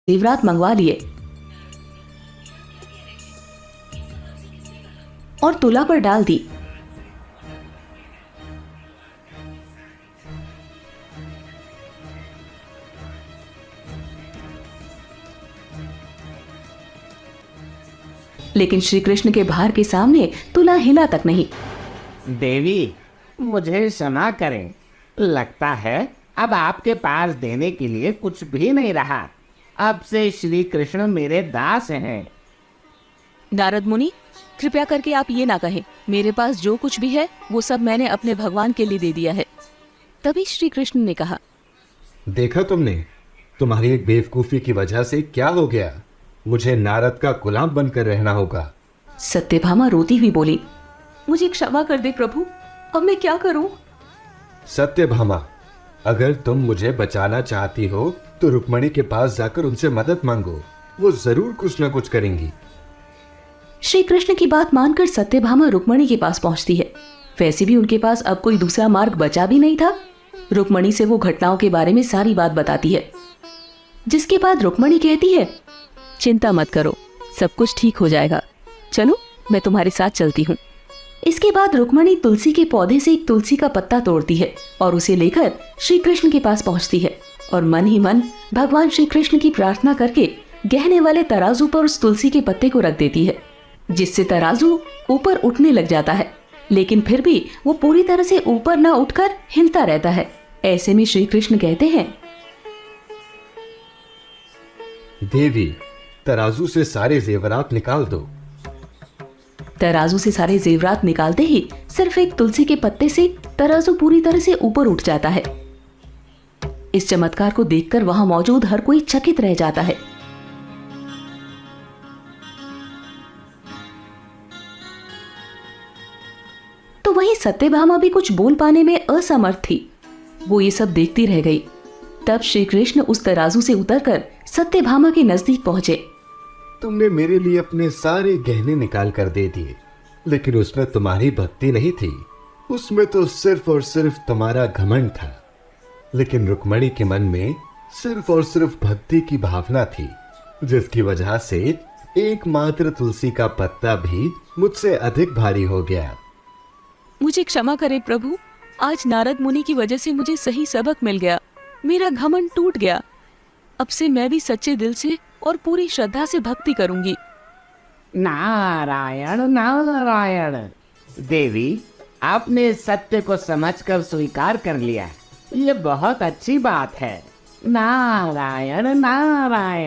जेवरात मंगवा लिए और तुला पर डाल दी। लेकिन श्री कृष्ण के भार के सामने तुला हिला तक नहीं। देवी, मुझे क्षमा करें। लगता है अब आपके पास देने के लिए कुछ भी नहीं रहा। अब से श्री कृष्ण मेरे दास हैं। नारद मुनि, कृपया करके आप ये ना कहें। मेरे पास जो कुछ भी है वो सब मैंने अपने भगवान के लिए दे दिया है। तभी श्री कृष्ण ने कहा, देखा तुमने, तुम्हारी एक बेवकूफी की वजह से क्या हो गया। मुझे नारद का गुलाम बनकर रहना होगा। सत्यभामा रोती हुई बोली, मुझे क्षमा कर दे प्रभु, अब मैं क्या करूं? सत्यभामा, अगर तुम मुझे बचाना चाहती हो तो रुक्मणी के पास जाकर उनसे मदद मांगो। वो जरूर कुछ न कुछ करेंगी। श्री कृष्ण की बात मानकर सत्यभामा रुक्मणी के पास पहुंचती है। वैसे भी उनके पास अब कोई दूसरा मार्ग बचा भी नहीं था। रुक्मणी से वो घटनाओं के बारे में सारी बात बताती है, जिसके बाद रुक्मणी कहती है, चिंता मत करो, सब कुछ ठीक हो जाएगा। चलो, मैं तुम्हारे साथ चलती हूँ। इसके बाद रुक्मणी तुलसी के पौधे से एक तुलसी का पत्ता तोड़ती है और उसे लेकर श्री कृष्ण के पास पहुंचती है और मन ही मन भगवान श्री कृष्ण की प्रार्थना करके गहने वाले तराजू पर उस तुलसी के पत्ते को रख देती है, जिससे तराजू ऊपर उठने लग जाता है। लेकिन फिर भी वो पूरी तरह से ऊपर न उठकर हिलता रहता है। ऐसे में श्री कृष्ण कहते हैं, देवी, तराजू से सारे जेवरात निकाल दो। तराजू से सारे जेवरात निकालते ही सिर्फ एक तुलसी के पत्ते से तराजू पूरी तरह से ऊपर उठ जाता है। इस चमत्कार को देखकर वहां मौजूद हर कोई चकित रह जाता है। तो वहीं सत्यभामा भी कुछ बोल पाने में असमर्थ थी। वो ये सब देखती रह गई। तब श्री कृष्ण उस तराजू से उतरकर सत्यभामा के नजदीक पहुंचे। तुमने मेरे लिए अपने सारे गहने निकाल कर दे दिए, लेकिन उसमें तुम्हारी भक्ति नहीं थी। उसमें तो सिर्फ और सिर्फ तुम्हारा घमंड था। लेकिन रुक्मणी के मन में सिर्फ और सिर्फ भक्ति की भावना थी, जिसकी वजह से एकमात्र तुलसी का पत्ता भी मुझसे अधिक भारी हो गया। मुझे क्षमा करें प्रभु, आज नारद मुनि की वजह से मुझे सही सबक मिल गया। मेरा घमंड टूट गया। अब से मैं भी सच्चे दिल से और पूरी श्रद्धा से भक्ति करूंगी। नारायण नारायण। देवी, आपने सत्य को समझकर स्वीकार कर लिया। ये बहुत अच्छी बात है। नारायण नारायण।